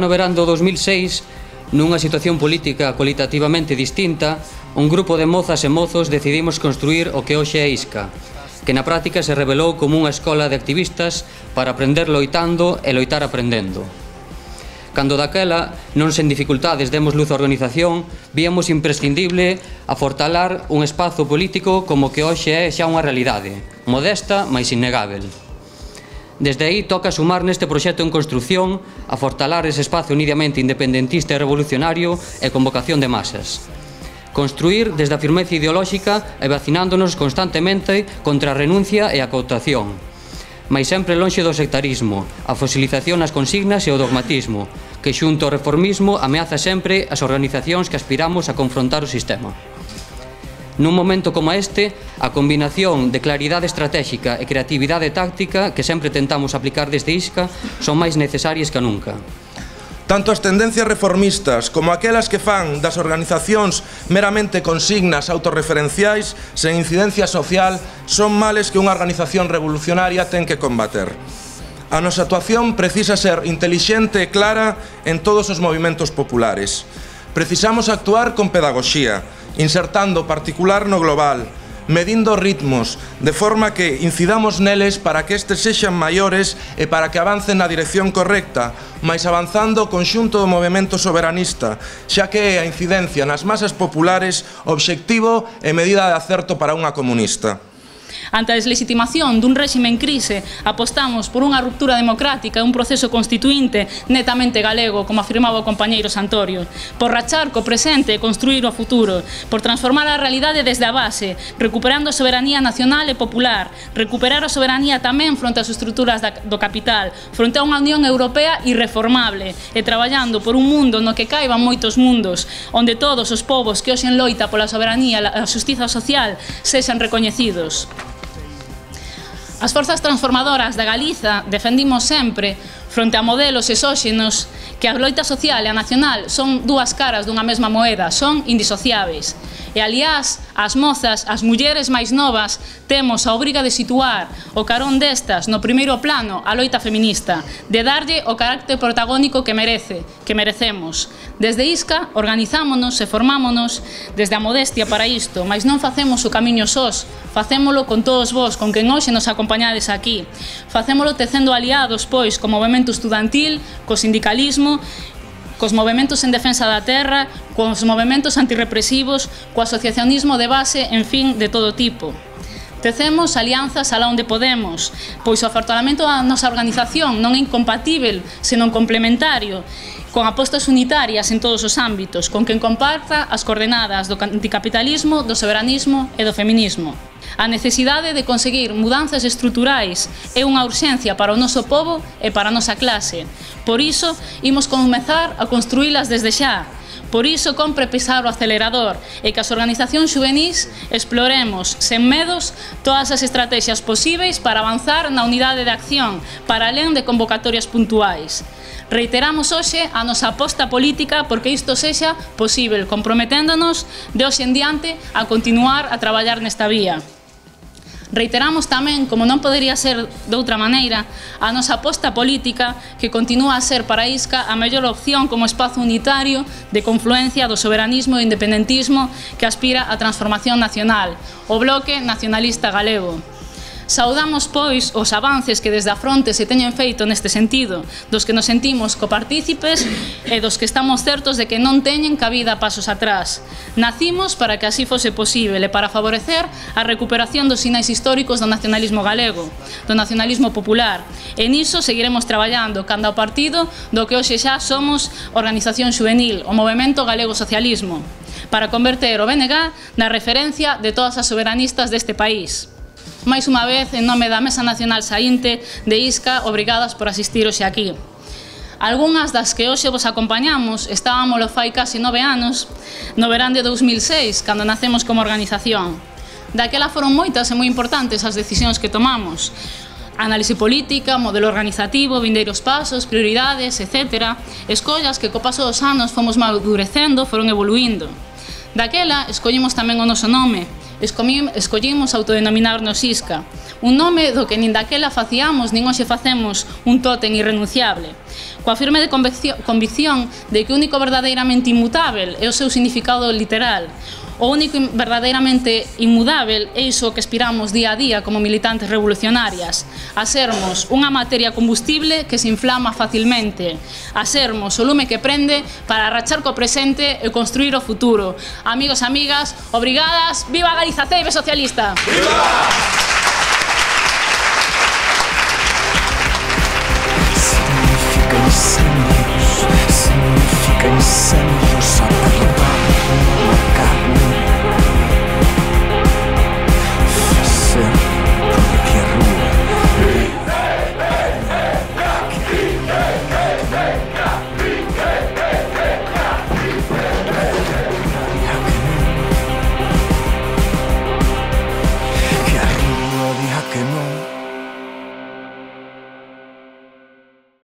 Xa no verán do 2006, nunha situación política cualitativamente distinta, un grupo de mozas e mozos decidimos construir o que hoxe é Isca, que na práctica se revelou como unha escola de activistas para aprender loitando e loitar aprendendo. Cando daquela, non sen dificultades, demos luz á organización, víamos imprescindible afortalar un espazo político como que hoxe é xa unha realidade, modesta, mais innegável. Desde aí toca sumar neste proxecto en construción, afortalar ese espazo unidamente independentista e revolucionario e con vocación de masas. Construir desde a firmeza ideolóxica e vacinándonos constantemente contra a renuncia e a cooptación, mais sempre lonxe do sectarismo, a fosilización nas consignas e o dogmatismo, que xunto ao reformismo ameaza sempre as organizacións que aspiramos a confrontar o sistema. Nun momento como este, a combinación de claridade estratégica e creatividade táctica que sempre tentamos aplicar desde Isca son máis necesarias que nunca. Tanto as tendencias reformistas como aquelas que fan das organizacións meramente consignas autorreferenciais sen incidencia social son males que unha organización revolucionaria ten que combater. A nosa actuación precisa ser intelixente e clara en todos os movimentos populares. Precisamos actuar con pedagogía, insertando o particular no global, medindo ritmos, de forma que incidamos neles para que estes sexan maiores e para que avancen na dirección correcta, mais avanzando o conxunto do movimento soberanista, xa que é a incidencia nas masas populares obxectivo e medida de acerto para unha comunista. Ante a deslegitimación dun réxime en crise, apostamos por unha ruptura democrática e un proceso constituinte netamente galego, como afirmaba o compañeiro Santorio, por rachar co presente e construir o futuro, por transformar a realidade desde a base, recuperando a soberanía nacional e popular, recuperar a soberanía tamén fronte ás estruturas do capital, fronte a unha Unión Europea irreformable, e traballando por un mundo no que caiban moitos mundos, onde todos os povos que hoxe en loita pola soberanía e a xustiza social sexan recoñecidos. As forzas transformadoras da Galiza defendimos sempre, fronte a modelos exóxenos, que a loita social e a nacional son dúas caras dunha mesma moeda, son indisociáveis. E aliás, as mozas, as mulleres máis novas, temos a obriga de situar o carón destas no primeiro plano a loita feminista, de darlle o carácter protagónico que merecemos. Desde Isca, organizámonos e formámonos desde a modestia para isto, mas non facemos o camiño sós, facémolo con todos vós, con quen hoxe nos acompañades aquí. Facémolo tecendo aliados, pois, co movemento estudantil, co sindicalismo, cos movementos en defensa da terra, cos movementos antirrepresivos, co asociacionismo de base, en fin, de todo tipo. Tecemos alianzas alá onde podemos, pois o afortalamento da nosa organización non é incompatível, senón complementario, con apostas unitarias en todos os ámbitos, con quen comparta as coordenadas do anticapitalismo, do soberanismo e do feminismo. A necesidade de conseguir mudanzas estruturais é unha urxencia para o noso pobo e para a nosa clase. Por iso, imos comezar a construílas desde xa. Por iso, compre pisar o acelerador e que as organizacións xuvenís exploremos, sen medos, todas as estrategias posíveis para avanzar na unidade de acción, para alén de convocatorias puntuais. Reiteramos hoxe a nosa aposta política porque isto sexa posible, comprometéndonos de hoxe en diante a continuar a traballar nesta vía. Reiteramos tamén, como non podería ser de outra maneira, a nosa aposta política que continúa a ser para Isca a mellor opción como espazo unitario de confluencia do soberanismo e independentismo que aspira á transformación nacional, o Bloque Nacionalista Galego. Saudamos, pois, os avances que desde a fronte se teñen feito neste sentido, dos que nos sentimos copartícipes e dos que estamos certos de que non teñen cabida pasos atrás. Nacimos para que así fose posible e para favorecer a recuperación dos sinais históricos do nacionalismo galego, do nacionalismo popular, e niso seguiremos traballando canda ao partido do que hoxe xa somos Organización Xuvenil, o Movemento Galego Socialismo, para converter o BNG na referencia de todas as soberanistas deste país. máis unha vez, en nome da Mesa Nacional Saínte de Isca, obrigadas por asistir hoxe aquí. Algúnas das que hoxe vos acompañamos estábamos fai casi 9 anos, no verán de 2006, cando nacemos como organización. Daquela foron moitas e moi importantes as decisións que tomamos. Análise política, modelo organizativo, vindeiros pasos, prioridades, etc. Escollas que co paso dos anos fomos madurecendo, foron evoluindo. Daquela escollimos tamén o noso nome, escollimos autodenominarnos Isca, un nome do que nin daquela faciamos nin hoxe facemos un tótem irrenunciable, coa firme de convicción de que o único verdadeiramente inmutável é o seu significado literal. O único verdadeiramente inmudável é iso que aspiramos día a día como militantes revolucionarias, a sermos unha materia combustible que se inflama facilmente, a sermos o lume que prende para rachar co presente e construir o futuro. Amigos e amigas, obrigadas, viva Galiza Ceibe socialista! Viva! Significa incendios a